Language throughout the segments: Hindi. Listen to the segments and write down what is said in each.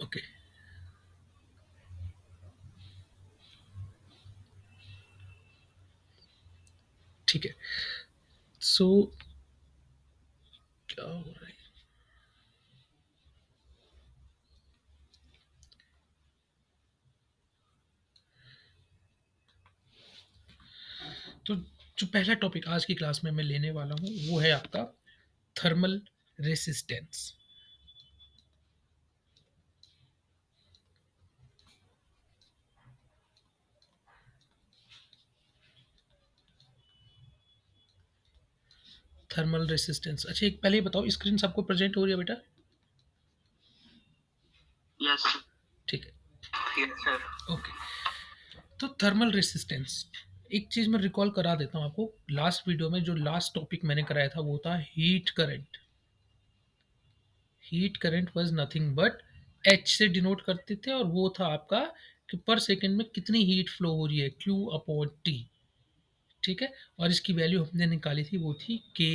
ओके, ठीक है। सो क्या हो रहा है? तो जो पहला टॉपिक आज की क्लास में मैं लेने वाला हूँ वो है आपका थर्मल रेसिस्टेंस। थर्मल रेसिस्टेंस, अच्छा एक पहले ही बताओ, स्क्रीन सबको प्रेजेंट हो रही है बेटा? यस ठीक है, यस सर। ओके। तो थर्मल रेसिस्टेंस, एक चीज मैं रिकॉल करा देता हूँ आपको। लास्ट वीडियो में जो लास्ट टॉपिक मैंने कराया था वो था heat current. Heat current was nothing but H से डिनोट करते थे, और वो था आपका कि पर सेकंड में कितनी हीट फ्लो हो रही है, क्यू अपॉन टी। ठीक है, और इसकी वैल्यू हमने निकाली थी, वो थी K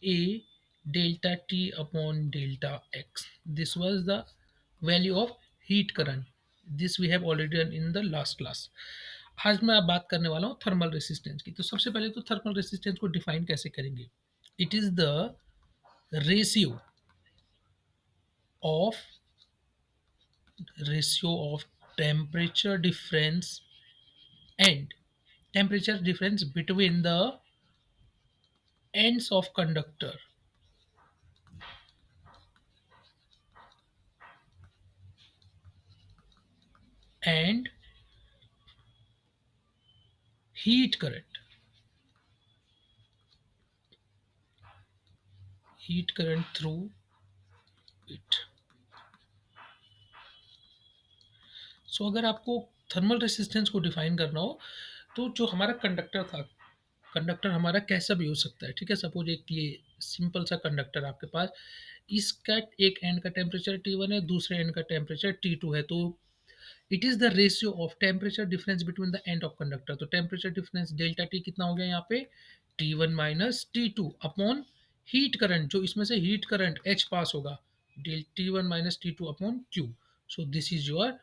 A delta T upon delta X. This was the value of heat current. This we have already done in the last class. आज मैं अब बात करने वाला हूँ थर्मल रेसिस्टेंस की। तो सबसे पहले तो थर्मल रेसिस्टेंस को डिफाइन कैसे करेंगे? It is the ratio of of temperature difference and temperature difference between the ends of conductor and heat current. Heat current through it. सो अगर आपको थर्मल रेसिस्टेंस को डिफाइन करना हो, तो जो हमारा कंडक्टर था, कंडक्टर हमारा कैसा भी हो सकता है। ठीक है, सपोज एक ये सिंपल सा कंडक्टर आपके पास, इसका एक एंड का टेम्परेचर T1 है, दूसरे एंड का टेम्परेचर T2 है। तो it is the ratio of temperature difference between the end of conductor. तो टेम्परेचर डिफरेंस डेल्टा टी कितना हो गया यहाँ पे, T1 minus T2 upon heat current, जो इसमें से हीट करंट H पास होगा, del T1 minus T2 upon Q। So this is your,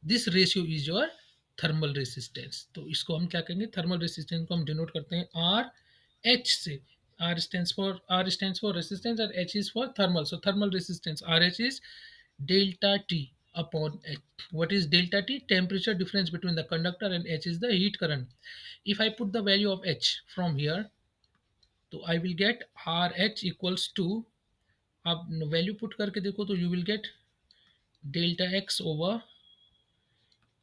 this ratio is your thermal resistance. तो इसको हम क्या कहेंगे, थर्मल रेसिस्टेंस को हम डिनोट करते हैं आर एच से। आर स्टैंड्स फॉर रेसिस्टेंस और H is for thermal. So thermal resistance R H is delta T upon H. What is delta T? Temperature difference between the conductor, and H is the heat current. If I put the value of H from here, तो I will get RH equals to, आप वैल्यू पुट करके देखो तो you will get delta X over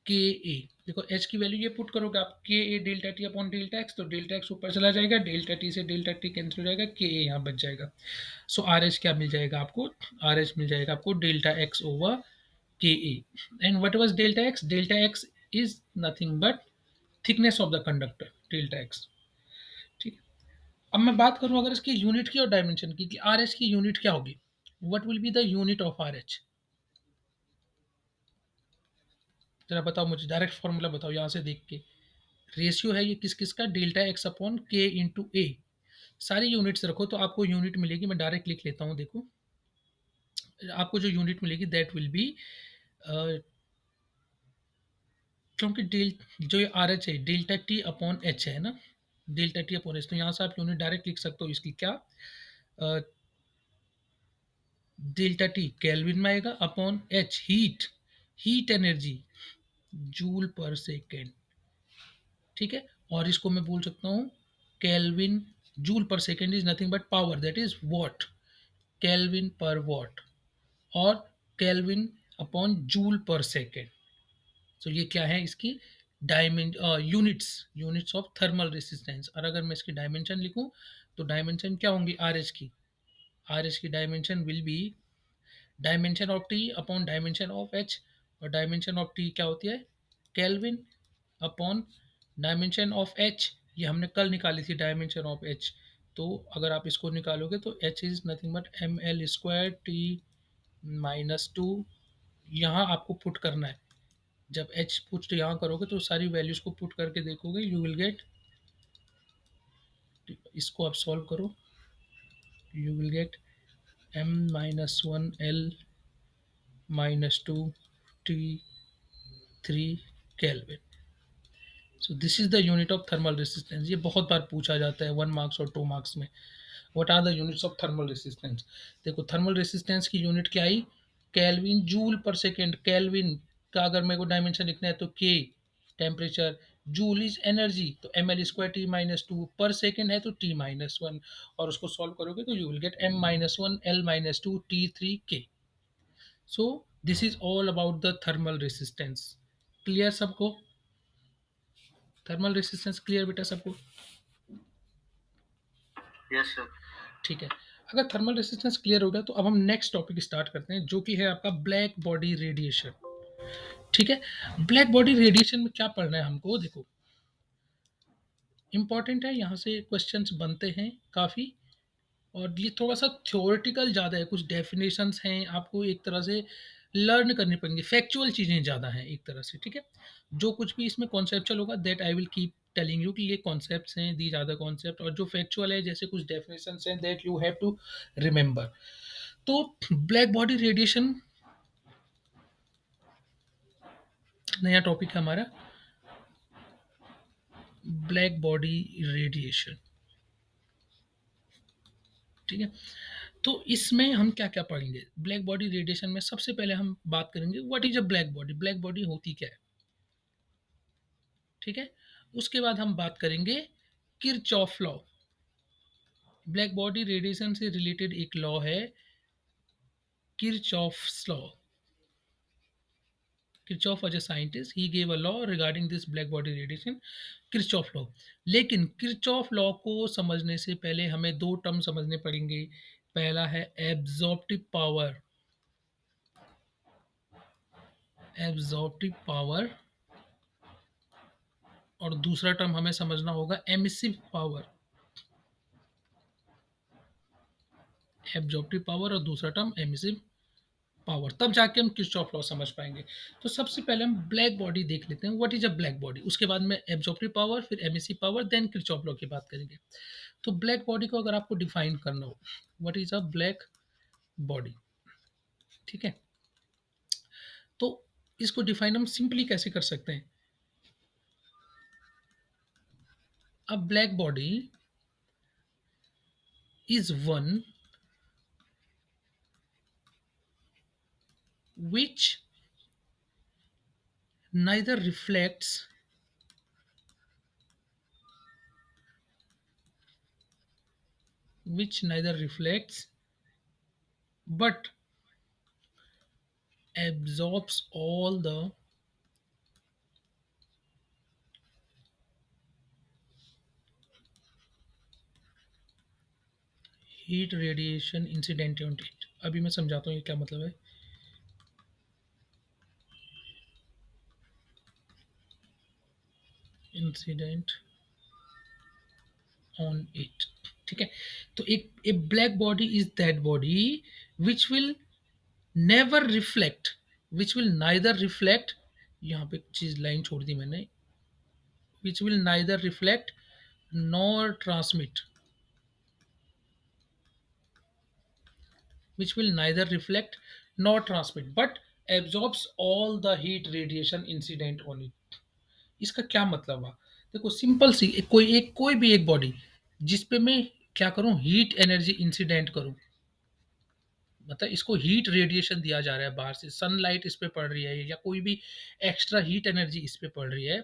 K ए। देखो एच की वैल्यू ये पुट करोगे आप, K A delta T upon delta X, तो डेल्टा एक्स ऊपर चला जाएगा, डेल्टा टी से डेल्टा टी कैंसिल हो जाएगा, के ए यहाँ बच जाएगा। सो आर एच क्या मिल जाएगा आपको, आर एच मिल जाएगा आपको delta X over K A. And what was delta X? Delta X is nothing but thickness of the conductor, delta X. ठीक है, अब मैं बात करूं अगर इसकी यूनिट की और डायमेंशन की, कि आर एच की यूनिट क्या होगी, what will be the unit of R H? जरा बताओ मुझे, डायरेक्ट फॉर्मूला बताओ यहाँ से देख के। रेशियो है ये किस किस का, डेल्टा एक्स अपॉन के इंटू ए। सारी यूनिट्स रखो तो आपको यूनिट मिलेगी, मैं डायरेक्ट लिख लेता हूँ। देखो आपको जो यूनिट मिलेगी दैट विल बी, क्योंकि डेल जो ये आर एच है डेल्टा टी अपॉन एच है ना, डेल्टा टी अपॉन एच, तो यहाँ से आप यूनिट डायरेक्ट लिख सकते हो इसकी क्या, डेल्टा टी केल्विन में आएगा, upon H heat, heat energy joule per second. ठीक है, और इसको मैं बोल सकता हूँ kelvin, joule per second is nothing but power, that is what, kelvin पर वॉट, और kelvin upon joule per second. तो ये क्या है इसकी units, units of thermal resistance. और अगर मैं इसकी डायमेंशन लिखूं तो डायमेंशन क्या होंगी आर एच की, आर एच की dimension will be dimension of T upon dimension of H. और डायमेंशन ऑफ टी क्या होती है, kelvin upon dimension of H, ये हमने कल निकाली थी डायमेंशन ऑफ एच। तो अगर आप इसको निकालोगे तो H is nothing but M L square T minus two. यहाँ आपको पुट करना है, जब एच पुट यहाँ करोगे तो सारी वैल्यूज को पुट करके देखोगे, यू विल गेट, इसको आप सॉल्व करो, you will get M minus one L -2 T3 kelvin. So this is the unit of thermal resistance. ये बहुत बार पूछा जाता है 1 मार्क्स और 2 मार्क्स में। What are the units of thermal resistance? देखो थर्मल रेसिस्टेंस की यूनिट क्या आई? Kelvin joule per second. Kelvin का अगर मेरे को डायमेंशन लिखना है तो K temperature, joule is energy, तो M L square T minus two, per second है तो टी माइनस वन, और उसको सॉल्व करोगे तो you will get M minus one L minus two T three K. So this is all about the thermal resistance. Clear सबको? थर्मल रेसिस्टेंस क्लियर बेटा सबको? Yes sir. ठीक है। अगर थर्मल रेसिस्टेंस क्लियर हो गया तो अब हम नेक्स्ट टॉपिक स्टार्ट करते हैं, जो कि है आपका ब्लैक बॉडी रेडिएशन। ठीक है। ब्लैक बॉडी रेडिएशन में क्या पढ़ना है हमको? देखो इंपॉर्टेंट है, यहाँ से क्वेश्चंस बनते हैं काफ़ी, और ये थोड़ा सा थ्योरेटिकल ज़्यादा है, कुछ डेफिनेशंस हैं आपको एक तरह से लर्न करनी पड़ेंगी, फैक्चुअल चीज़ें ज़्यादा हैं एक तरह से। ठीक है। जो कुछ भी इसमें कॉन्सेप्चुअल होगा that I will keep telling you कि ये कॉन्सेप्ट्स हैं, दीज आर द कॉन्सेप्ट, और जो फैक्चुअल है जैसे कुछ डेफिनेशंस हैं that you have to remember. तो ब्लैक बॉडी रेडिएशन नया टॉपिक है हमारा, ब्लैक बॉडी रेडिएशन। ठीक है। तो इसमें हम क्या क्या पढ़ेंगे ब्लैक बॉडी रेडिएशन में? सबसे पहले हम बात करेंगे what is a black body, black body होती क्या है। ठीक है। उसके बाद हम बात करेंगे Kirchhoff law. Black body radiation से रिलेटेड एक लॉ है Kirchhoff's law. Kirchhoff was a scientist. He gave a law regarding this black body radiation, Kirchhoff law. लेकिन Kirchhoff law को समझने से पहले हमें दो टर्म समझने पड़ेंगे। पहला है एब्जॉर्प्टिव पावर, एब्जॉर्प्टिव पावर, और दूसरा टर्म हमें समझना होगा एमिसिव पावर। एब्जॉर्प्टिव पावर और दूसरा टर्म एमिसिव पावर, तब जाके हम किरचॉफ लॉ समझ पाएंगे। तो सबसे पहले हम ब्लैक बॉडी देख लेते हैं, what is a black body. उसके बाद में एब्जॉर्प्टिव पावर, फिर emissive power, then Kirchhoff law की बात करेंगे। तो ब्लैक बॉडी को अगर आपको डिफाइन करना हो, what is a black body. ठीक है। तो इसको डिफाइन हम सिंपली कैसे कर सकते हैं? अ black body is one which neither reflects which neither reflects but absorbs all the heat radiation incident on it। अभी मैं समझाता हूँ ये क्या मतलब है। Incident on it. ठीक है। तो एक a black body is that body which will never reflect, which will neither reflect, यहाँ पे चीज लाइन छोड़ दी मैंने, which will neither reflect nor transmit, which will neither reflect nor transmit but absorbs all the heat radiation incident on it। इसका क्या मतलब है? देखो सिंपल सी कोई भी एक बॉडी जिस पे मैं क्या करूं, हीट एनर्जी इंसिडेंट करूं, मतलब इसको हीट रेडिएशन दिया जा रहा है बाहर से, सनलाइट इस पे पड़ रही है या कोई भी एक्स्ट्रा हीट एनर्जी इस पे पड़ रही है,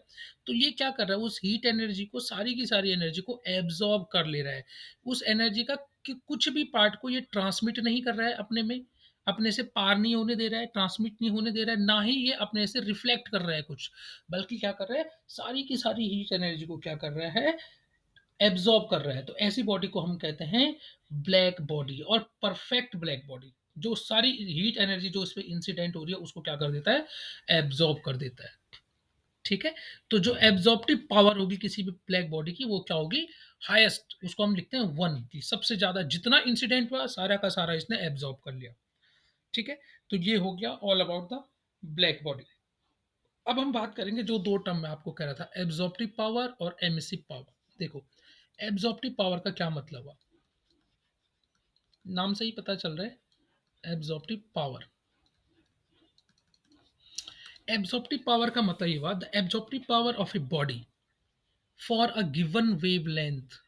तो ये क्या कर रहा है, उस हीट एनर्जी को, सारी की सारी एनर्जी को एब्जॉर्ब कर ले रहा है। उस एनर्जी का कुछ भी पार्ट को ये ट्रांसमिट नहीं कर रहा है अपने में, अपने से पार नहीं होने दे रहा है, ट्रांसमिट नहीं होने दे रहा है, ना ही ये अपने से रिफ्लेक्ट कर रहा है कुछ, बल्कि क्या कर रहा है, सारी की सारी हीट एनर्जी को क्या कर रहा है, एब्जॉर्ब कर रहा है। तो ऐसी बॉडी को हम कहते हैं ब्लैक बॉडी, और परफेक्ट ब्लैक बॉडी जो सारी हीट एनर्जी जो इस पे इंसिडेंट हो रही है उसको क्या कर देता है, एब्जॉर्ब कर देता है। ठीक है। तो जो एब्जॉर्प्टिव पावर होगी किसी भी ब्लैक बॉडी की वो क्या होगी, हाईएस्ट, उसको हम लिखते हैं वन की, सबसे ज्यादा जितना इंसिडेंट हुआ सारा का सारा इसने एब्जॉर्ब कर लिया। ठीक है। तो ये हो गया all about the black body. अब हम बात करेंगे जो दो टर्म मैं आपको कह रहा था, एब्जॉर्प्टिव पावर और एमिसिव पावर। देखो एब्जॉर्प्टिव पावर का क्या मतलब है, नाम से ही पता चल रहा है, एब्जॉर्प्टिव पावर। एब्जॉर्प्टिव पावर का मतलब ये हुआ the absorptive power of a body for a given wavelength.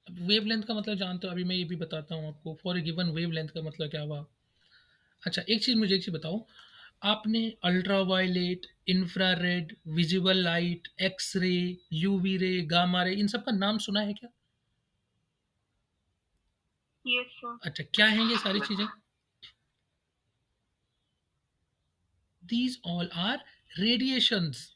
Wavelength का मतलब जानते हो, अभी मैं ये भी बताता हूँ आपको। फॉर ए गिवन वेवलेंथ का मतलब क्या हुआ? अच्छा, मुझे एक चीज़ बताओ, आपने ultraviolet, infrared, visible light, X ray, UV ray, gamma ray, इन सब का नाम सुना है क्या? Yes, sir. अच्छा, क्या हैं ये सारी Yes, चीज़ें? sir. These all are radiations.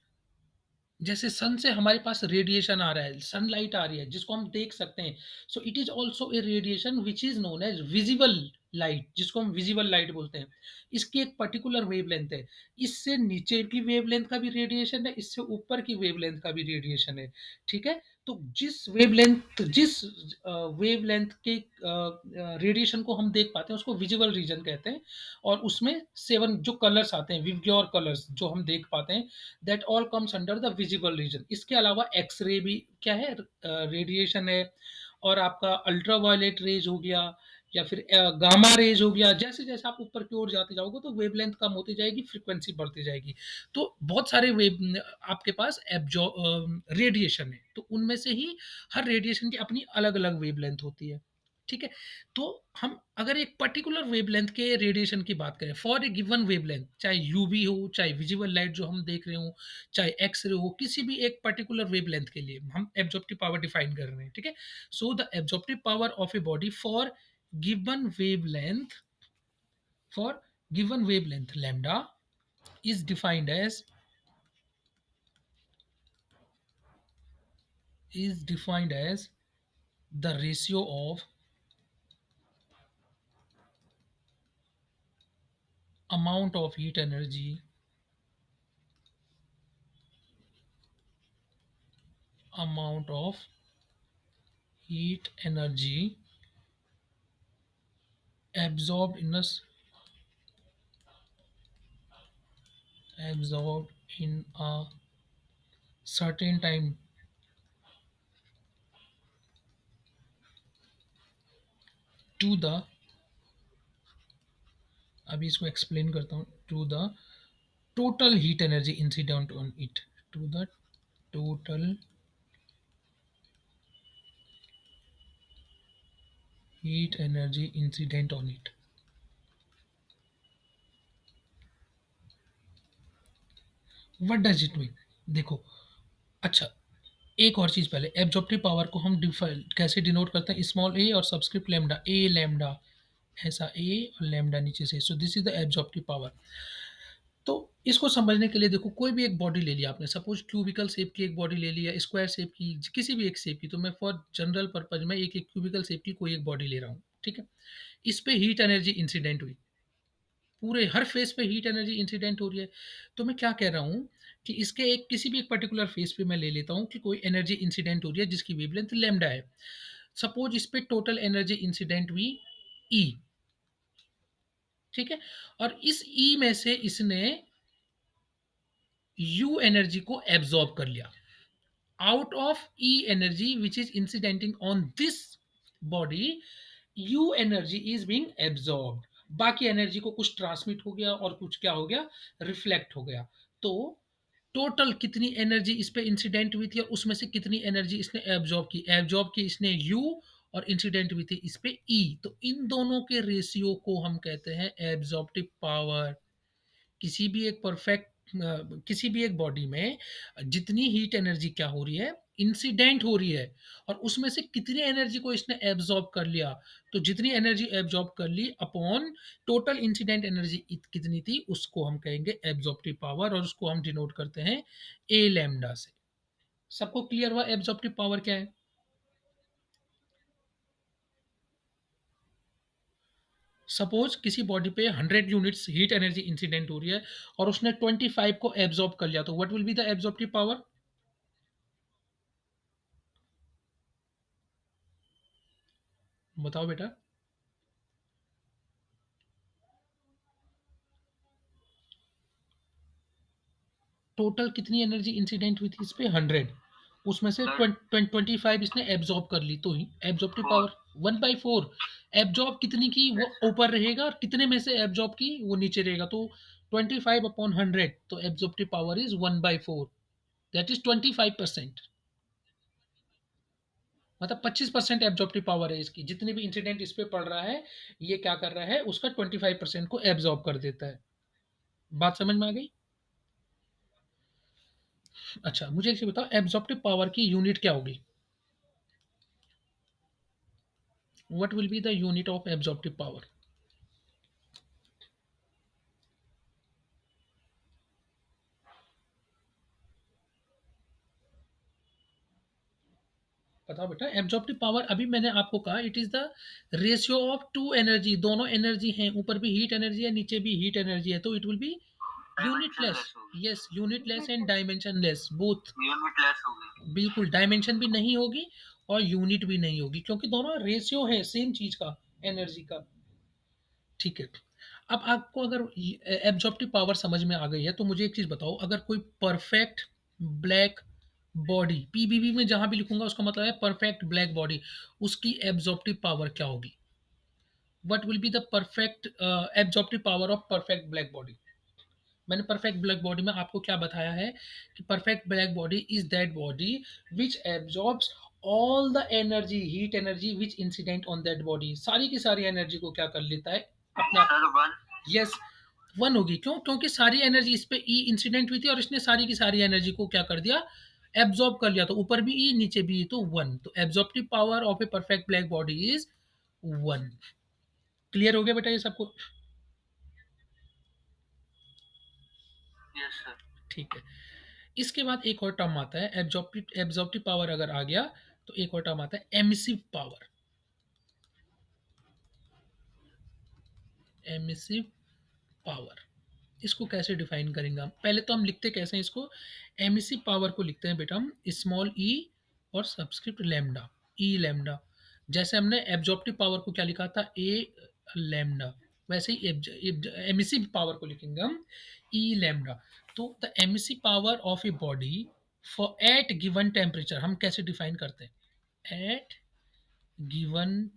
जैसे सन से हमारे पास रेडिएशन आ रहा है, सनलाइट आ रही है जिसको हम देख सकते हैं। So it is also a radiation which is known as visible light, जिसको हम विजिबल लाइट बोलते हैं। इसकी एक पर्टिकुलर वेवलेंथ है। इससे नीचे की वेवलेंथ का भी रेडिएशन है, इससे ऊपर की वेवलेंथ का भी रेडिएशन है। ठीक है? तो जिस वेवलेंथ के रेडिएशन को हम देख पाते हैं उसको विजिबल रीजन कहते हैं। और उसमें 7 जो कलर्स आते हैं, विवग्योर कलर्स जो हम देख पाते हैं, that all comes under the visible region. इसके अलावा एक्स-रे भी क्या है? रेडिएशन है। और आपका अल्ट्रावायलेट रेज़ हो गया या फिर गामा रेज़ हो गया। जैसे-जैसे आप ऊपर की ओर जाते जाओगे तो वेवलेंथ कम होती जाएगी, फ्रीक्वेंसी बढ़ती जाएगी। तो बहुत सारे आपके पास रेडिएशन है, तो उनमें से ही हर रेडिएशन की अपनी अलग-अलग वेवलेंथ होती है। ठीक है? तो हम अगर एक पर्टिकुलर वेवलेंथ के रेडिएशन की बात करें फॉर ए गिवन वेवलेंथ, चाहे यूवी हो, चाहे विजिबल लाइट जो हम देख रहे हो, चाहे एक्स-रे हो, किसी भी एक पर्टिकुलर वेवलेंथ के लिए हम एब्जॉर्प्टिव पावर डिफाइन कर रहे हैं। ठीक है? So the absorptive power of a body given wavelength for given wavelength lambda is defined as the ratio of amount of heat energy amount of heat energy absorbed in a absorbed in a certain time to the, अभी इसको एक्सप्लेन करता हूँ, to the total heat energy incident on it, to the total heat energy incident on it. What does it mean? देखो, अच्छा, एक और चीज़ पहले, एब्जॉर्प्टिव पावर को हम कैसे डिनोट करते हैं? स्मॉल ए और सबस्क्रिप्ट लैम्डा, ए लैम्डा, ऐसा ए और लैम्डा नीचे से। सो this is the absorptive power. तो इसको समझने के लिए देखो, कोई भी एक बॉडी ले लिया आपने, सपोज क्यूबिकल शेप की एक बॉडी ले ली या स्क्वायर शेप की, किसी भी एक शेप की। तो मैं फॉर जनरल पर्पज में एक क्यूबिकल शेप की कोई एक बॉडी ले रहा हूँ। ठीक है? इस पे हीट एनर्जी इंसिडेंट हुई, पूरे हर फेस पे हीट एनर्जी इंसिडेंट हो रही है। तो मैं क्या कह रहा हूँ कि इसके एक किसी भी एक पर्टिकुलर फेस पे मैं ले लेता हूँ कि कोई एनर्जी इंसिडेंट हो रही है जिसकी वेवलेंथ लैम्डा है। सपोज इस पे टोटल एनर्जी इंसिडेंट हुई ई। ठीक है? और इस ई में से इसने यू एनर्जी को एब्जॉर्ब कर लिया। Out of E energy which is incidenting on this body, you energy is being absorbed. बाकी एनर्जी को कुछ ट्रांसमिट हो गया और कुछ क्या हो गया? रिफ्लेक्ट हो गया। तो टोटल कितनी एनर्जी इस पे इंसिडेंट हुई थी और उसमें से कितनी एनर्जी इसने एब्जॉर्ब की इसने यू, और इंसिडेंट हुई थी इस पे ई। तो इन दोनों के रेशियो को हम कहते हैं एब्जॉर्प्टिव पावर। किसी भी एक किसी भी एक बॉडी में जितनी हीट एनर्जी क्या हो रही है? इंसिडेंट हो रही है। और उसमें से कितनी एनर्जी को इसने एब्जॉर्ब कर लिया। तो जितनी एनर्जी एब्जॉर्ब कर ली अपॉन टोटल इंसिडेंट एनर्जी कितनी थी, उसको हम कहेंगे एब्जॉर्प्टिव पावर, और उसको हम डिनोट करते हैं ए लैम्डा से। सबको क्लियर हुआ एब्जॉर्प्टिव पावर क्या है? सपोज किसी बॉडी पे 100 यूनिट्स हीट एनर्जी इंसिडेंट हो रही है और उसने 25 को एब्जॉर्ब कर लिया, तो what will be the absorptive power? बताओ बेटा। टोटल कितनी एनर्जी इंसिडेंट हुई थी इस पे? 100। उसमें से Sir, 25 इसने एब्जॉर्ब कर ली, तो ही एब्जॉर्प्टिव 4. पावर 1/4। एब्जॉर्ब कितनी की वो ऊपर रहेगा और कितने में से एब्जॉर्ब की वो नीचे रहेगा, तो 25 upon 100, तो absorptive power is 1/4, that is 25%। मतलब 25% एब्जॉर्प्टिव पावर है इसकी, जितने भी इंसिडेंट इस पे पड़ रहा है ये क्या कर रहा है, उसका 25% को एब्जॉर्ब कर देता है। बात समझ में आ गई? अच्छा, मुझे इसे बताओ एब्जॉर्प्टिव पावर की यूनिट क्या होगी? What will be the unit of absorptive power? बताओ बेटा, एब्जॉर्प्टिव पावर अभी मैंने आपको कहा it is the ratio of two energy, दोनों एनर्जी हैं, ऊपर भी हीट एनर्जी है, नीचे भी हीट एनर्जी है, तो it will be unitless. Dimensionless होगी। Yes, unitless and dimensionless both. Unitless होगी। बिल्कुल, डायमेंशन भी नहीं होगी और यूनिट भी नहीं होगी, क्योंकि दोनों रेशियो है सेम चीज का, एनर्जी का। ठीक है। अब आपको अगर एब्जॉर्प्टिव पावर समझ में आ गई है तो मुझे एक चीज बताओ, अगर कोई परफेक्ट ब्लैक बॉडी, पीबीबी में जहां भी लिखूंगा उसका मतलब है परफेक्ट ब्लैक बॉडी, उसकी एब्जॉर्प्टिव पावर क्या होगी? What will be the perfect absorptive power of perfect black body? मैंने परफेक्ट ब्लैक बॉडी में आपको क्या बताया है कि perfect black body is that body which absorbs all the energy, heat energy which incident on that body, सारी की सारी एनर्जी को क्या कर लेता है अपने आप। Sir one. यस, वन होगी, क्यों? क्योंकि सारी एनर्जी इस पे ई इंसिडेंट हुई थी और इसने सारी की सारी एनर्जी को क्या कर दिया, एब्जॉर्ब कर लिया, तो ऊपर भी ई नीचे भी ई, तो वन, तो absorptive power of a perfect black body is one. Clear हो गया बेटा ये सबको? Yes sir. ठीक है। इसके बाद एक और टर्म आता है, एब्जॉर्प्टिव एब्जॉर्प्टिव पावर अगर आ गया तो एक और टर्म आता है एमिसिव पावर। एमिसिव पावर, इसको कैसे डिफाइन करेंगे हम? पहले तो हम लिखते कैसे हैं इसको, एमिसिव पावर को लिखते हैं बेटा हम स्मॉल ई और सबस्क्रिप्ट लैम्डा, ई लैम्डा। जैसे हमने एब्जॉर्प्टिव पावर को क्या लिखा था, ए लैम्डा, वैसे ही एमिसिव पावर को लिखेंगे हम ई लैम्डा। तो the emissive power of a body for at given temperature हम कैसे डिफाइन करते हैं? एट गिवन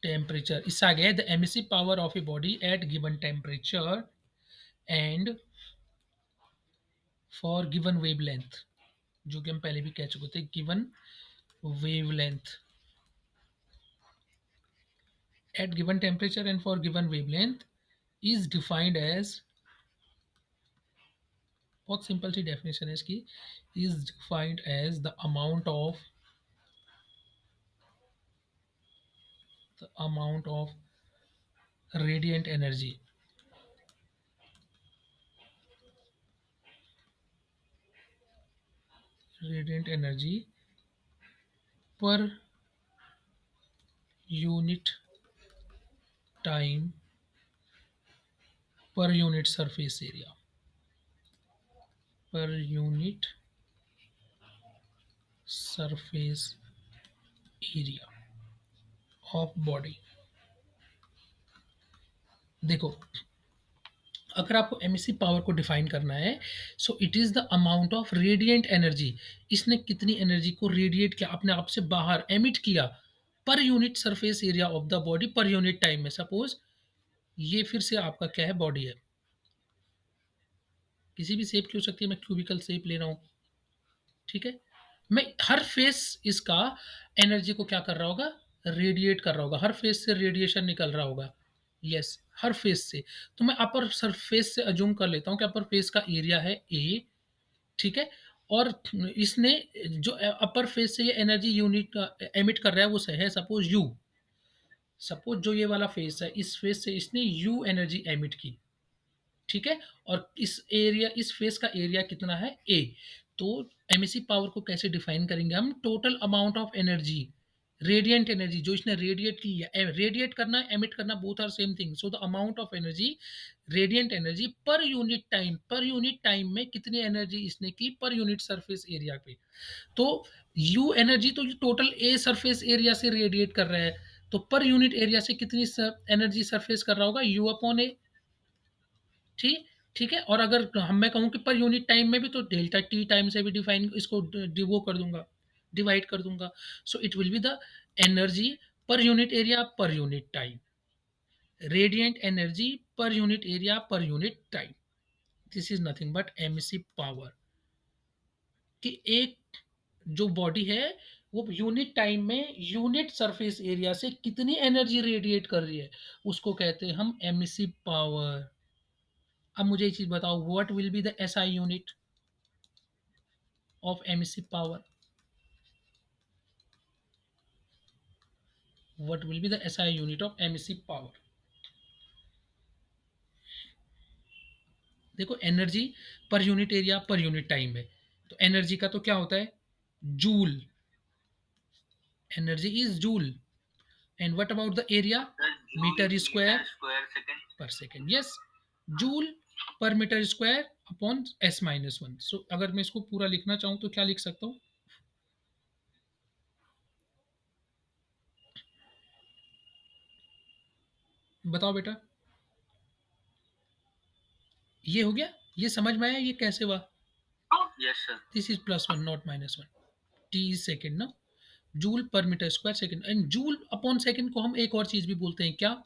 टेम्परेचर, इससे आ गया the emissive power of a body at given temperature and for given wavelength, जो कि हम पहले भी कह चुके थे, given wavelength at given temperature and for given wavelength is defined as, बहुत सिंपल सी डेफिनेशन है इसकी, is defined as the amount of radiant energy radiant energy per unit time per unit surface area, per unit surface area of body। देखो, अगर आपको एमिसिव पावर को डिफाइन करना है, सो it is the amount of radiant energy, इसने कितनी एनर्जी को रेडिएट किया, अपने आप से बाहर एमिट किया, per unit surface area of the body पर यूनिट टाइम में। सपोज ये फिर से आपका क्या है, बॉडी है, किसी भी शेप की हो सकती है, मैं क्यूबिकल शेप ले रहा हूँ, ठीक है। मैं हर फेस इसका एनर्जी को क्या कर रहा होगा, रेडिएट कर रहा होगा, हर फेस से रेडिएशन निकल रहा होगा। यस, हर फेस से। तो मैं अपर सरफेस से अज्यूम कर लेता हूँ कि अपर फेस का एरिया है ए, ठीक है। और इसने जो अपर फेस से ये एनर्जी यूनिट एमिट कर रहा है वो है सपोज यू, सपोज जो ये वाला फेस है इस फेस से इसने यू एनर्जी एमिट की, ठीक है। और इस एरिया, इस फेस का एरिया कितना है, ए। तो एमिसिव पावर को कैसे डिफाइन करेंगे हम, total amount of energy, radiant energy जो इसने रेडिएट की, रेडिएट करना एमिट करना both are same thing, so the amount of energy, radiant energy per unit time, per unit time में कितनी एनर्जी इसने की पर यूनिट सरफेस एरिया पे। तो यू एनर्जी तो टोटल ए सरफेस एरिया से रेडिएट कर रहा है, तो पर यूनिट एरिया से कितनी एनर्जी सरफेस कर रहा होगा, यू अपॉन ए। ठीक, ठीक है। और अगर हम मैं कहूँ कि पर यूनिट टाइम में भी, तो डेल्टा टी टाइम से भी डिफाइन इसको वो कर दूंगा, डिवाइड कर दूंगा। So it will be the energy per unit area per unit time, radiant energy per unit area per unit time. This is nothing but emissive power. कि एक जो बॉडी है वो यूनिट टाइम में यूनिट सरफेस एरिया से कितनी एनर्जी रेडिएट कर रही है, उसको कहते हैं हम एमिसिव पावर। अब मुझे एक चीज बताओ, what will be the SI unit of emissive power? What will be the SI unit of emissive power? देखो, energy per unit area per unit time है, तो एनर्जी का तो क्या होता है, joule. Energy is joule. And what about the area? Sir, joule metre square meter square second. Per second. Yes, joule per metre square upon S-1। सो अगर मैं इसको पूरा लिखना चाहूँ तो क्या लिख सकता हूँ? बताओ बेटा। ये हो गया, ये समझ में आया ये कैसे हुआ? Yes, sir. This is +1 not -1। T is second ना, joule per metre square second. And joule upon second को हम एक और चीज भी बोलते हैं, क्या?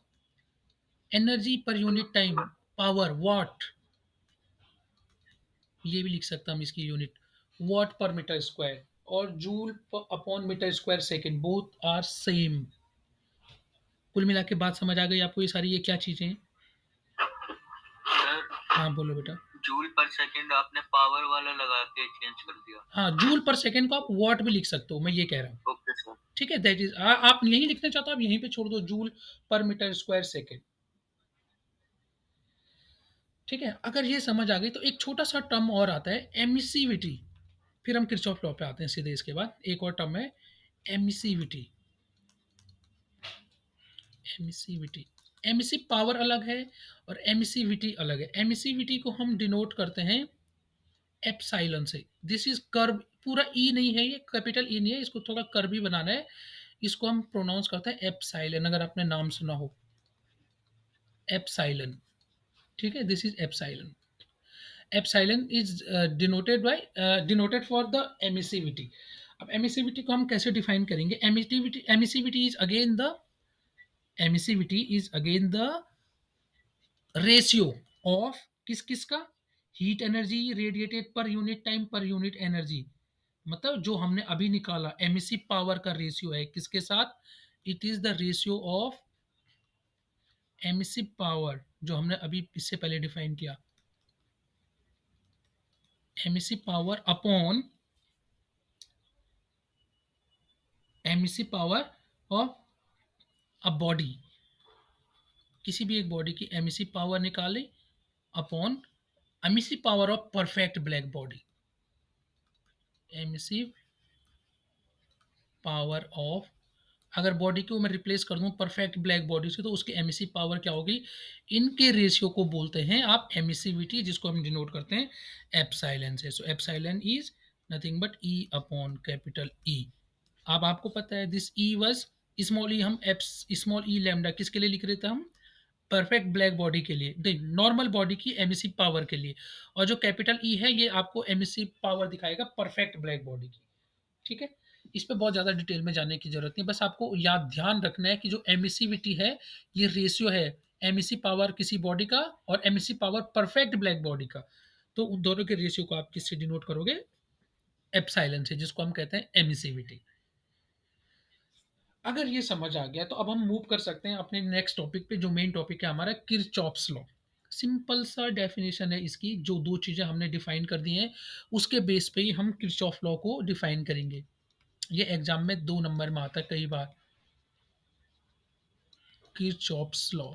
Energy per unit time, power, वाट। ये भी लिख सकता हम इसकी unit, watt per metre square. और joule upon metre square second, both are same. कुल मिला के बात समझ आ गई आपको, ये सारी ये क्या चीजें हैं? Sir, हाँ बोलो बेटा। जूल पर सेकंड आपने पावर वाला लगा के चेंज कर दिया. हाँ, जूल पर सेकेंड को आप वॉट भी लिख सकते हो, मैं ये कह रहा हूँ। Okay, sir. ठीक है, दैट इज, आप यही लिखना चाहते हो आप यहीं पे छोड़ दो, joule per metre square second. ठीक है, अगर ये समझ आ गई तो एक छोटा सा टर्म और आता है, एमिसिविटी। फिर हम किरचॉफ लॉ पे आते हैं सीधे। इसके बाद एक और टर्म है, एमिसिविटी। एमिसिविटी, एमिसिव पावर अलग है और एमिसिविटी अलग है। एमिसिविटी को हम डिनोट करते हैं एप्साइलन से। दिस इज कर्व, पूरा ई नहीं है, ये कैपिटल ई नहीं है, इसको थोड़ा कर्व ही बनाना है। इसको हम प्रोनाउंस करते हैं एप्साइलन, अगर आपने नाम सुना हो, एप्साइलन। ठीक है, this is epsilon. Epsilon is denoted for the emissivity. अब एमिसिविटी को हम कैसे डिफाइन करेंगे? Emissivity is again the, emissivity is again the ratio of किस किस का, हीट एनर्जी रेडिएटेड पर unit time per unit energy. मतलब जो हमने अभी निकाला एमिसिव पावर का रेशियो है किसके साथ? It is the ratio of emissive power, जो हमने अभी इससे पहले डिफाइन किया, emissive power upon emissive power of a body. किसी भी एक बॉडी की एमिसिव पावर निकाले upon emissive power of perfect black body. Emissive power of, अगर बॉडी को मैं रिप्लेस कर दूं परफेक्ट ब्लैक बॉडी से, तो उसकी एमिसिव पावर क्या होगी? इनके रेशियो को बोलते हैं आप एमिसिविटी, जिसको हम डिनोट करते हैं एप्साइलन से। सो epsilon is nothing but E upon capital E. अब आपको पता है this E was small E, हम एप्स स्मॉल ई लैम्डा किसके लिए लिख रहे थे हम? परफेक्ट ब्लैक बॉडी के लिए, नॉर्मल बॉडी की एमिसिव पावर के लिए। और जो कैपिटल ई है ये आपको एमिसिव पावर दिखाएगा परफेक्ट ब्लैक बॉडी की। ठीक है, इस पे बहुत ज़्यादा डिटेल में जाने की ज़रूरत नहीं, बस आपको याद ध्यान रखना है कि जो एमिसिविटी है ये रेशियो है एमिसिव पावर किसी बॉडी का और emissive power perfect black body का। तो उन दोनों के रेशियो को आप किससे डिनोट करोगे? एप्साइलन से, जिसको हम कहते हैं एमिसिविटी। अगर ये समझ आ गया तो अब हम मूव कर सकते हैं अपने नेक्स्ट टॉपिक पे, जो मेन टॉपिक है हमारा किरचॉफ्स लॉ। सिंपल सा डेफिनेशन है इसकी, जो दो चीज़ें हमने डिफाइन कर दी हैं उसके बेस पे ही हम किरचॉफ लॉ को डिफाइन करेंगे। ये एग्जाम में 2 नंबर में आता है कई बार, किरचॉफ्स लॉ।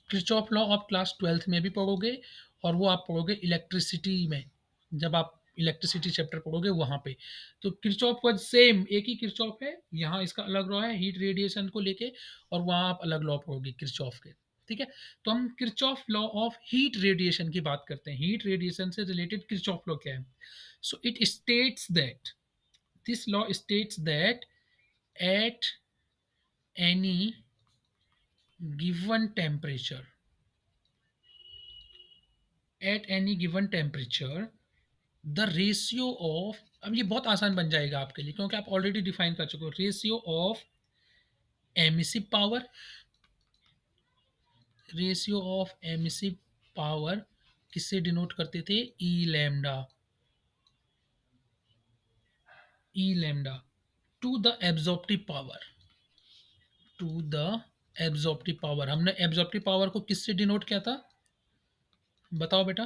किरचॉफ लॉ आप क्लास 12th में भी पढ़ोगे और वो आप पढ़ोगे इलेक्ट्रिसिटी में, जब आप इलेक्ट्रिसिटी चैप्टर पढ़ोगे वहाँ पे। तो किरचॉफ का सेम एक ही किरचॉफ है, यहाँ इसका अलग लॉ है हीट रेडिएशन को लेके, और वहाँ आप अलग लॉ पढ़ोगे किरचॉफ के। ठीक है, तो हम Kirchhoff law of heat radiation की बात करते हैं। हीट रेडिएशन से रिलेटेड किरचॉफ लॉ क्या है? So it states that, this law states that at any given temperature, at any given temperature the ratio of, अब ये बहुत आसान बन जाएगा आपके लिए क्योंकि आप ऑलरेडी डिफाइन कर चुके हो, ratio of emissive power, ratio of emissive power किससे डिनोट करते थे? E lambda, E lambda to the absorptive power, to the absorptive power. हमने एब्जॉर्प्टिव पावर को किससे डिनोट किया था? बताओ बेटा।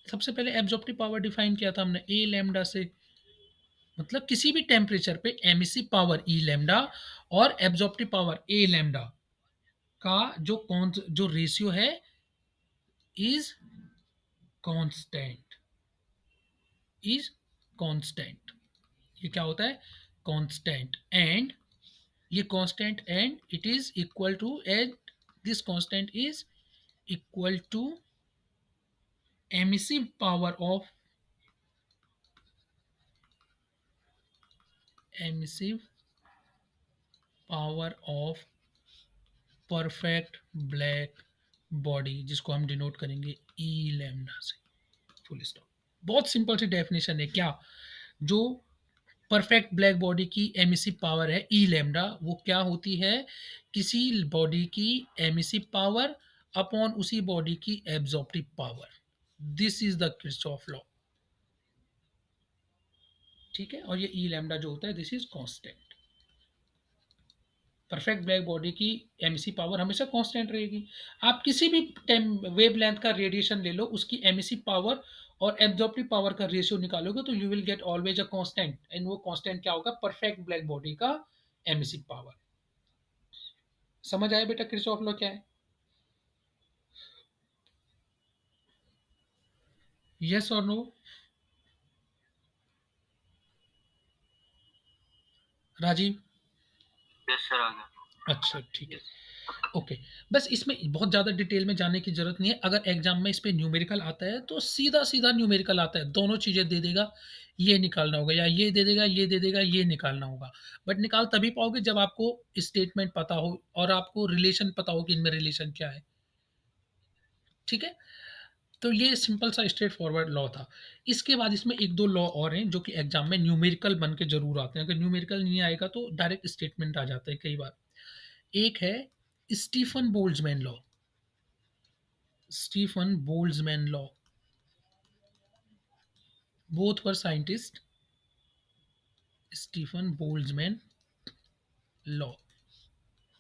सबसे पहले एब्जॉर्प्टिव पावर डिफाइन किया था हमने ए लैम्डा से, मतलब किसी भी टेम्परेचर पे एमिसिव पावर ई लैम्डा और एब्जॉर्प्टिव पावर ए लैम्डा का जो रेशियो है इज कांस्टेंट, इज कांस्टेंट। ये क्या होता है? कांस्टेंट। एंड ये constant and it is equal to, and this constant is equal to emissive power of, emissive power of perfect black body, जिसको हम डिनोट करेंगे ई लैम्डा से, फुल स्टॉप। बहुत सिंपल सी डेफिनेशन है। क्या? जो परफेक्ट ब्लैक बॉडी की एमिसिव पावर है ई लैम्डा, वो क्या होती है? किसी बॉडी की एमिसिव पावर अपॉन उसी बॉडी की absorptive power. This is the Kirchhoff law, ठीक है। और ये ई लैम्डा जो होता है this is constant. Perfect black body की एमिसिव पावर हमेशा कांस्टेंट रहेगी। आप किसी भी वेवलेंथ का रेडिएशन ले लो, उसकी एमिसिव पावर और एब्जॉर्प्टिव पावर का रेशियो निकालोगे तो you will gate always a constant, and वो कांस्टेंट क्या होगा? परफेक्ट ब्लैक बॉडी का एमिसिव पावर। समझ आया बेटा किरचॉफ लॉ क्या है? यस और नो? राजीव? यस सर, आ गया। अच्छा ठीक है, ओके। बस इसमें बहुत ज़्यादा डिटेल में जाने की ज़रूरत नहीं है। अगर एग्जाम में इस पे न्यूमेरिकल आता है तो सीधा सीधा न्यूमेरिकल आता है, दोनों चीज़ें दे देगा, ये निकालना होगा, या ये दे देगा, ये दे देगा, ये निकालना होगा। बट निकाल तभी पाओगे जब आपको स्टेटमेंट पता हो और आपको रिलेशन पता हो कि इनमें रिलेशन क्या है, ठीक है। तो ये सिंपल सा स्ट्रेट फॉरवर्ड लॉ था। इसके बाद इसमें एक दो लॉ और हैं जो कि एग्जाम में न्यूमेरिकल बन के जरूर आते हैं। अगर न्यूमेरिकल नहीं आएगा तो डायरेक्ट स्टेटमेंट आ जाता है कई बार। एक है Stephen Boltzmann law, Stephen Boltzmann law. Both were scientist, Stephen Boltzmann law.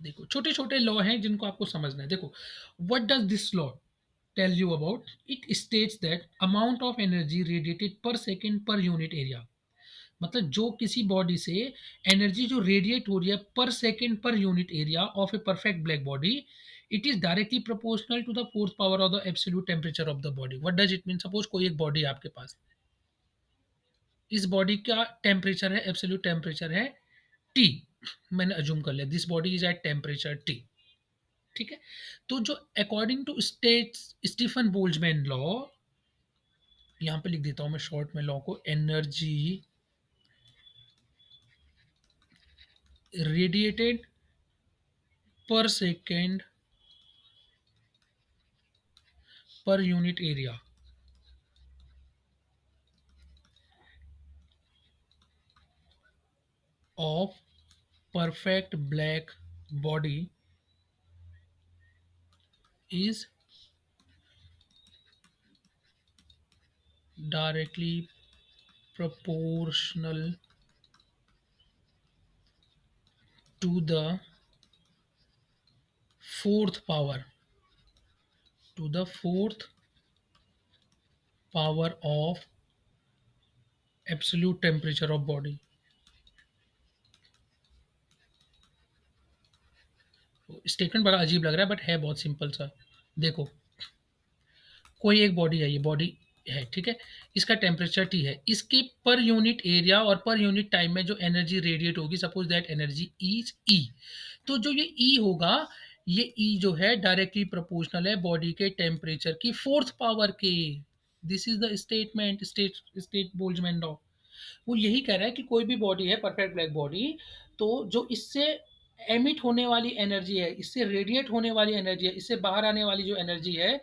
देखो छोटे छोटे लॉ हैं जिनको आपको समझना है। देखो, what does this law tell you about? It states that amount of energy radiated per second per unit area, मतलब जो किसी बॉडी से एनर्जी जो रेडिएट हो रही है per second per unit area of a perfect black body, it is directly proportional to the fourth power of the absolute temperature of the body. What does it mean? Suppose कोई एक बॉडी है आपके पास, इस बॉडी का टेम्परेचर है, एब्सोल्यूट टेम्परेचर है टी, मैंने अज्यूम कर लिया this body is at temperature T, ठीक है। तो जो according to states Stefan Boltzmann law, यहाँ पे लिख देता हूँ मैं शॉर्ट में लॉ को, energy radiated per second per unit area of perfect black body is directly proportional to the fourth power, to the fourth power of absolute temperature of body। Statement बड़ा अजीब लग रहा है बट है बहुत सिंपल सा। देखो, कोई एक बॉडी है, ये बॉडी है, ठीक है। इसका टेम्परेचर टी है, इसके पर यूनिट एरिया और पर यूनिट टाइम में जो एनर्जी रेडिएट होगी, सपोज दैट एनर्जी इज ई। तो जो ये ई होगा, ये ई जो है डायरेक्टली प्रोपोर्शनल है बॉडी के टेम्परेचर की फोर्थ पावर के। This is the statement, state Boltzmann law. वो यही कह रहा है कि कोई भी बॉडी है परफेक्ट ब्लैक बॉडी, तो जो इससे एमिट होने वाली एनर्जी है, इससे रेडिएट होने वाली एनर्जी है, इससे बाहर आने वाली जो एनर्जी है,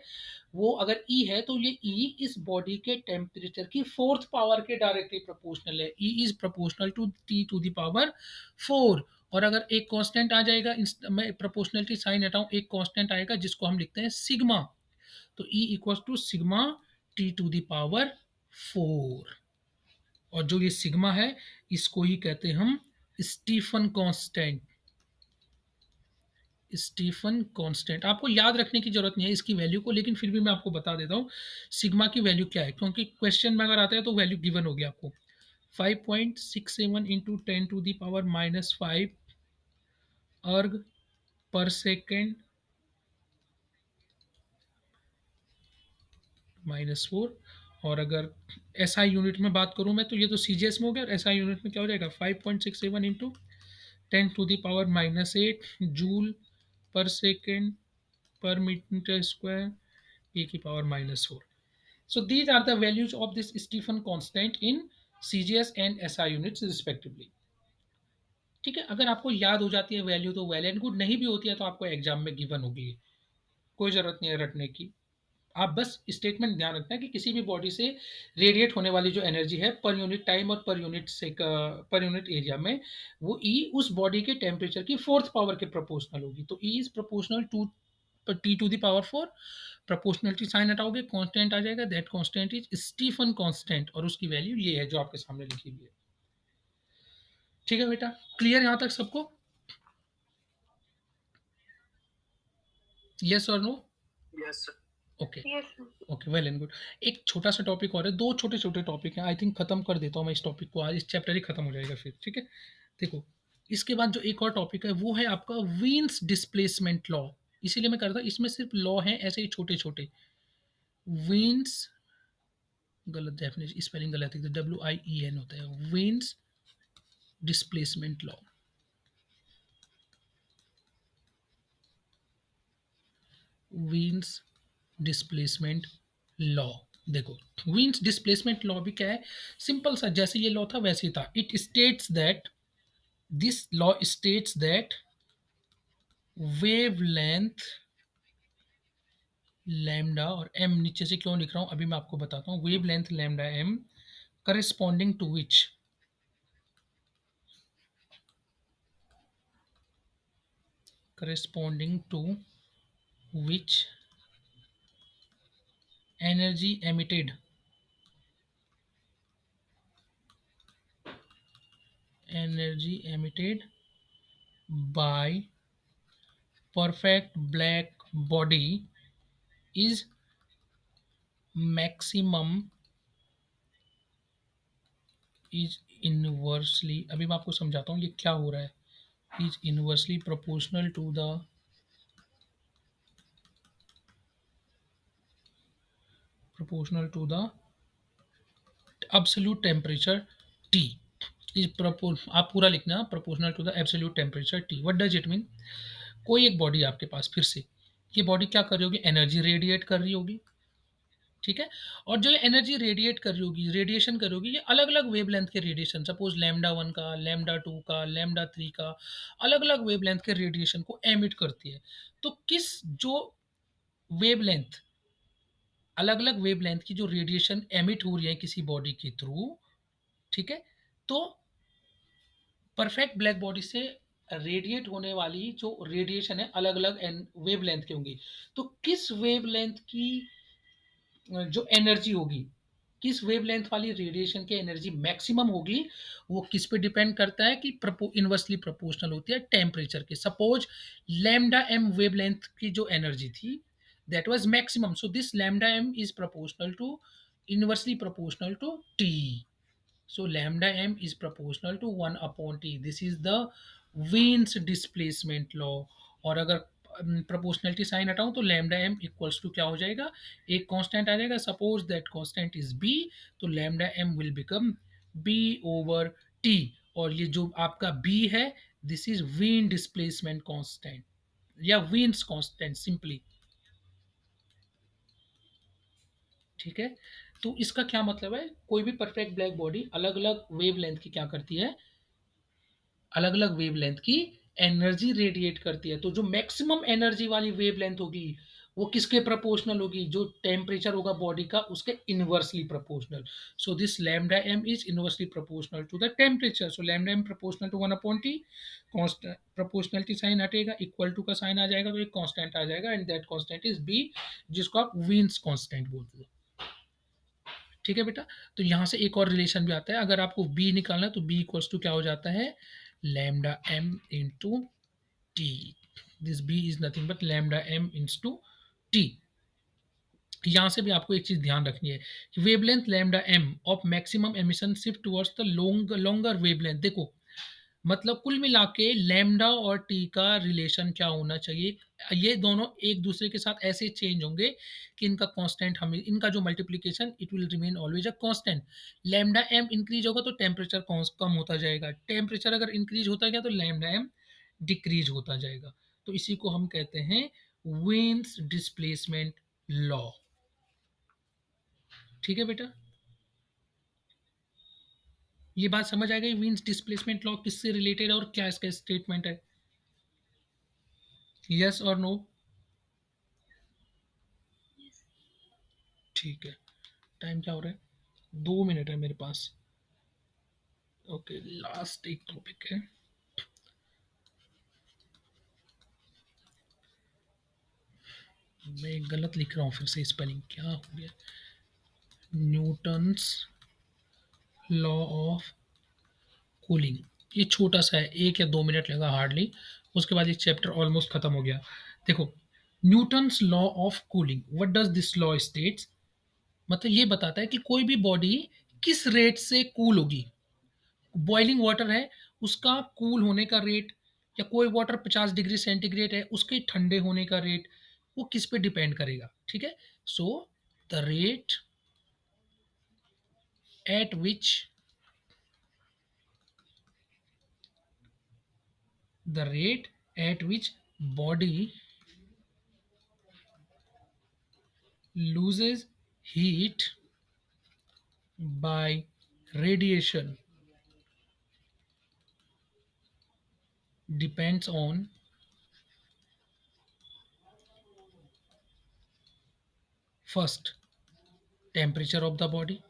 वो अगर ई है तो ये ई इस बॉडी के टेम्परेचर की फोर्थ पावर के डायरेक्टली प्रोपोर्शनल है। E is proportional to T to the power 4। और अगर एक कांस्टेंट आ जाएगा, मैं प्रोपोर्शनलिटी साइन हटाऊं, एक कांस्टेंट आएगा जिसको हम लिखते हैं सिग्मा, तो E equal to sigma T to the power 4। और जो ये सिग्मा है इसको ही कहते हैं हम स्टीफन कांस्टेंट। स्टीफन कांस्टेंट आपको याद रखने की जरूरत नहीं है इसकी वैल्यू को, लेकिन फिर भी मैं आपको बता देता हूँ सिग्मा की वैल्यू क्या है, क्योंकि क्वेश्चन में अगर आता है तो वैल्यू गिवन होगी आपको। 5.67 इंटू 10 to the power -5 अर्ग पर सेकेंड -4। और अगर एसआई यूनिट में बात करूं मैं, तो ये तो सीजीएस में हो गया, और एसआई यूनिट में क्या हो जाएगा 5.67 into 10 to the power -8 joule per second per metre square e⁻⁻⁴। So these are the values of this Stephen constant in CGS and SI units respectively। ठीक है, अगर आपको याद हो जाती है वैल्यू तो वेल एंड गुड, नहीं भी होती है तो आपको एग्जाम में गिवन होगी, कोई जरूरत नहीं है रटने की। आप बस स्टेटमेंट ध्यान रखना है कि किसी भी बॉडी से रेडिएट होने वाली जो एनर्जी है पर यूनिट टाइम और पर यूनिट से पर यूनिट एरिया में, वो ई उस बॉडी के टेम्परेचर की फोर्थ पावर के प्रोपोर्शनल होगी। तो E is proportional to T⁴। Proportionality sign हटाओगे, कांस्टेंट आ जाएगा, that constant is Stefan constant, और उसकी वैल्यू ये है जो आपके सामने लिखी हुई है। ठीक है बेटा, क्लियर यहां तक सबको? यस और no? Yes sir. Okay okay, well and good. एक छोटा सा टॉपिक और है, दो छोटे छोटे टॉपिक हैं, आई थिंक खत्म कर देता हूँ मैं इस टॉपिक को आज, इस चैप्टर ही खत्म हो जाएगा फिर। ठीक है, देखो इसके बाद जो एक और टॉपिक है वो है आपका वीन्स डिस्प्लेसमेंट लॉ। इसीलिए मैं करता हूँ, इसमें सिर्फ लॉ है ऐसे ही छोटे छोटे। वीन्स, गलत डेफिनेशन, स्पेलिंग गलत है, WIEN होता है, Wien's displacement law. Wien's displacement law, देखो वीन्स डिस्प्लेसमेंट लॉ भी क्या है, सिंपल सा, जैसे ये लॉ था वैसे ही था। It states that, this law states that wavelength lambda, और एम नीचे से क्यों लिख रहा हूं अभी मैं आपको बताता हूं, wavelength lambda M corresponding to which, corresponding to which energy emitted, energy emitted by perfect black body is maximum, is inversely, अभी मैं आपको समझाता हूँ ये क्या हो रहा है, is inversely proportional to the, proportional to the absolute temperature T is आप पूरा लिखना proportional to the absolute temperature T। what does it mean, कोई एक बॉडी आपके पास, फिर से ये बॉडी क्या कर रही होगी, एनर्जी रेडिएट कर रही होगी, ठीक है, और जो एनर्जी रेडिएट कर रही होगी, रेडिएशन कर रही होगी, ये अलग अलग वेवलेंथ के रेडिएशन, सपोज λ1 का, λ2 का, λ3 का, अलग अलग वेवलेंथ के रेडिएशन को एमिट करती है। तो किस जो वेवलेंथ, अलग अलग वेवलेंथ की जो रेडिएशन एमिट हो रही है किसी बॉडी के थ्रू, ठीक है, तो परफेक्ट ब्लैक बॉडी से रेडिएट होने वाली जो रेडिएशन है अलग अलग वेवलेंथ की होंगी। तो किस वेवलेंथ की जो एनर्जी होगी, किस वेवलेंथ वाली रेडिएशन की एनर्जी मैक्सिमम होगी, वो किस पे डिपेंड करता है कि इनवर्सली प्रोपोर्शनल होती है टेम्परेचर के। सपोज लैम्डा एम वेवलेंथ की जो एनर्जी थी that was maximum, so this lambda M is proportional to, inversely proportional to T, so lambda m is proportional to 1 upon t, this is the Wien's displacement law। और अगर प्रोपोर्शनलिटी साइन हटाऊं तो लैम्डा एम इक्वल्स टू क्या हो जाएगा, एक कांस्टेंट आ जाएगा, suppose that constant is B, तो lambda M will become B over T, और ये जो आपका बी है this is Wien displacement constant या वीन्स कांस्टेंट सिंपली। ठीक है, तो इसका क्या मतलब है, कोई भी परफेक्ट ब्लैक बॉडी अलग अलग वेवलेंथ की क्या करती है, अलग अलग वेवलेंथ की एनर्जी रेडिएट करती है। तो जो मैक्सिमम एनर्जी वाली वेवलेंथ होगी वो किसके प्रोपोर्शनल होगी? जो टेम्परेचर होगा बॉडी का उसके inversely proportional. So this lambda M is inversely proportional to the temperature. So lambda M proportional to 1/T। Const proportionality sign हटेगा, इक्वल टू का साइन आ जाएगा तो एक कांस्टेंट आ जाएगा and that constant is B, जिसको आप वीन्स कांस्टेंट बोलते हो। ठीक है बेटा? तो यहाँ से एक और रिलेशन भी आता है, अगर आपको बी निकालना है तो बी इक्वल्स टू क्या हो जाता है? Lambda M into T. This B is nothing but lambda M into T. यहाँ से भी आपको एक चीज़ ध्यान रखनी है कि wavelength lambda M of maximum emission shift towards the longer wavelength. देखो, मतलब कुल मिला के लैम्डा और टी का रिलेशन क्या होना चाहिए? ये दोनों एक दूसरे के साथ ऐसे चेंज होंगे कि इनका कांस्टेंट, हमें इनका जो multiplication it will remain always a constant. Lambda M increase होगा तो टेम्परेचर कम होता जाएगा, टेम्परेचर अगर इंक्रीज होता गया तो लैम्डा एम डिक्रीज होता जाएगा। तो इसी को हम कहते हैं वेन्स डिस्प्लेसमेंट लॉ। ठीक है बेटा? ये बात समझ आ गई वीन्स डिस्प्लेसमेंट लॉ किससे रिलेटेड है और क्या इसका स्टेटमेंट है? यस और नो? ठीक है। टाइम क्या हो रहा है? 2 मिनट है मेरे पास। ओके, लास्ट एक टॉपिक है। मैं गलत लिख रहा हूँ, फिर से स्पेलिंग क्या हो गया? Newton's law of cooling. ये छोटा सा है, 1 या 2 मिनट लगा हार्डली, उसके बाद ये चैप्टर ऑलमोस्ट खत्म हो गया। देखो, Newton's law of cooling, what does this law states? मतलब ये बताता है कि कोई भी बॉडी किस रेट से कूल होगी। बॉइलिंग वाटर है, उसका कूल होने का रेट, या कोई वाटर 50 डिग्री सेंटीग्रेड है उसके ठंडे होने का रेट, वो किस पे डिपेंड करेगा? ठीक है। So the rate at which the rate at which body loses heat by radiation depends on first temperature of the body,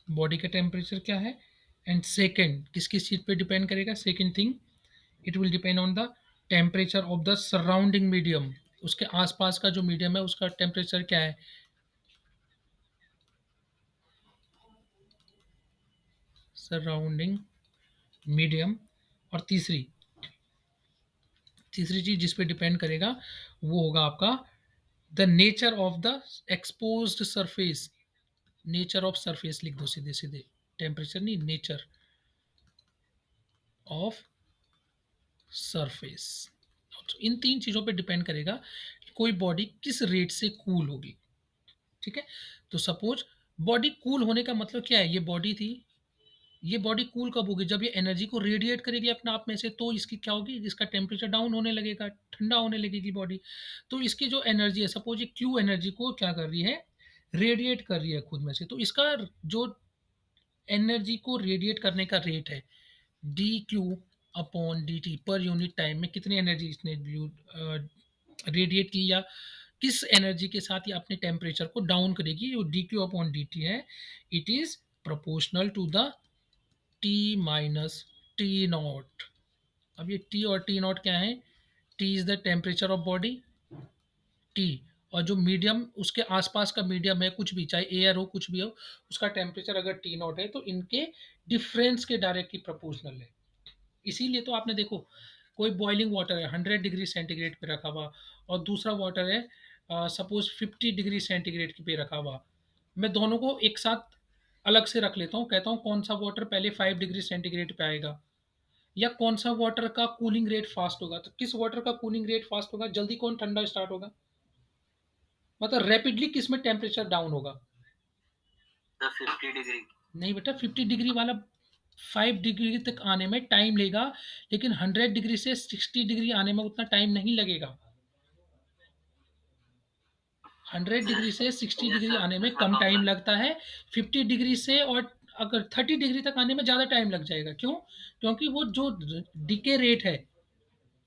body का टेम्परेचर क्या है, एंड सेकेंड किस किस चीज़ पे डिपेंड करेगा? Second thing, it will depend on the temperature of the surrounding medium. उसके आसपास का जो मीडियम है उसका टेम्परेचर क्या है? Surrounding medium. और तीसरी तीसरी चीज़ जिस पे डिपेंड करेगा वो होगा आपका the nature of the exposed surface. Nature of surface लिख दो सीधे सीधे, टेम्परेचर नहीं, नेचर ऑफ सरफेस। इन तीन चीज़ों पे डिपेंड करेगा कि कोई बॉडी किस रेट से कूल होगी। ठीक है। तो सपोज बॉडी कूल होने का मतलब क्या है? ये बॉडी थी, ये बॉडी कूल कब होगी? जब ये एनर्जी को रेडिएट करेगी अपने आप में से, तो इसकी क्या होगी? इसका टेम्परेचर डाउन होने लगेगा, ठंडा होने लगेगी बॉडी। तो इसकी जो एनर्जी है, सपोज ये क्यू एनर्जी को क्या कर रही है? रेडिएट कर रही है खुद में से। तो इसका जो एनर्जी को रेडिएट करने का रेट है, D Q upon D T, पर यूनिट टाइम में कितनी एनर्जी इसने रेडिएट की, या किस एनर्जी के साथ ये अपने टेम्परेचर को डाउन करेगी, जो D Q upon D T है, it is proportional to the T minus T naught. अब ये टी और टी नॉट क्या है? T is the temperature of body, T, और जो मीडियम उसके आसपास का मीडियम है, कुछ भी, चाहे एयर हो कुछ भी हो, उसका टेम्परेचर अगर टी नॉट है तो इनके डिफरेंस के डायरेक्टली प्रोपोर्शनल है। इसीलिए तो आपने देखो, कोई बॉइलिंग वाटर है 100 डिग्री सेंटीग्रेड पे रखा हुआ, और दूसरा वाटर है सपोज 50 डिग्री सेंटीग्रेड पे रखा हुआ, मैं दोनों को एक साथ अलग से रख लेता हूँ, कहता हूँ कौन सा वाटर पहले 5 डिग्री सेंटीग्रेड पे आएगा, या कौन सा वाटर का कूलिंग रेट फास्ट होगा। तो किस वाटर का कूलिंग रेट फास्ट होगा? जल्दी कौन ठंडा स्टार्ट होगा? मतलब रैपिडली किस में टेम्परेचर डाउन होगा? The 50 degree. नहीं बेटा, 50 डिग्री वाला 5 डिग्री तक आने में टाइम लेगा, लेकिन 100 डिग्री से 60 डिग्री आने में उतना टाइम नहीं लगेगा। 100 डिग्री से 60 यस डिग्री सर, आने में मैं कम समझ टाइम गया। लगता है। 50 डिग्री से और अगर 30 डिग्री तक आने में ज़्यादा टाइम लग जाएगा। क्यों? क्योंकि वो जो डिके रेट है,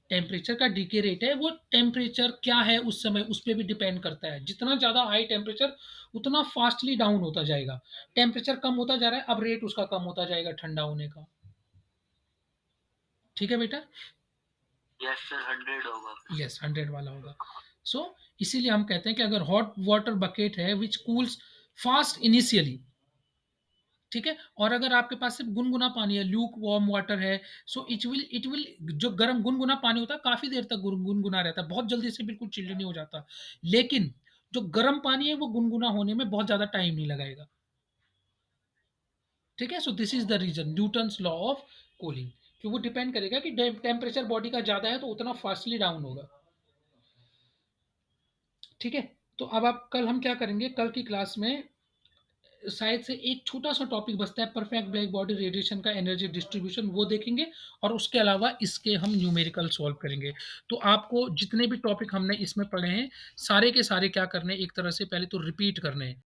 टेम्परेचर का डीके रेट है, वो टेम्परेचर क्या है उस समय, उस पे भी डिपेंड करता है। जितना ज़्यादा हाई टेम्परेचर, उतना फ़ास्टली डाउन होता जाएगा। टेम्परेचर कम होता जा रहा है, अब रेट उसका कम होता जाएगा ठंडा होने का। ठीक है बेटा? यस सर 100 होगा फिर। यस, 100 वाला होगा। सो इसीलिए हम कहते हैं कि अगर हॉट वाटर बकेट है व्हिच कूल्स फास्ट इनिशियली, ठीक है? और अगर आपके पास सिर्फ़ गुनगुना पानी है, ल्यूक वार्म वाटर है, सो इट विल जो गर्म गुनगुना पानी होता है काफ़ी देर तक गुनगुना रहता है, बहुत जल्दी से बिल्कुल चिल्ड नहीं हो जाता। लेकिन जो गर्म पानी है वो गुनगुना होने में बहुत ज़्यादा टाइम नहीं लगाएगा। ठीक है? So this is the reason Newton's law of cooling, कि वो डिपेंड करेगा कि टेम्परेचर बॉडी का ज़्यादा है तो उतना फास्टली डाउन होगा। ठीक है? तो अब आप कल हम क्या करेंगे, कल की क्लास में शायद से एक छोटा-सा टॉपिक बचता है, परफेक्ट ब्लैक बॉडी रेडिएशन का एनर्जी डिस्ट्रीब्यूशन, वो देखेंगे और उसके अलावा इसके हम न्यूमेरिकल सॉल्व करेंगे। तो आपको जितने भी टॉपिक हमने इसमें पढ़े हैं, सारे के सारे क्या करने हैं, एक तरह से पहले तो रिपीट करने हैं।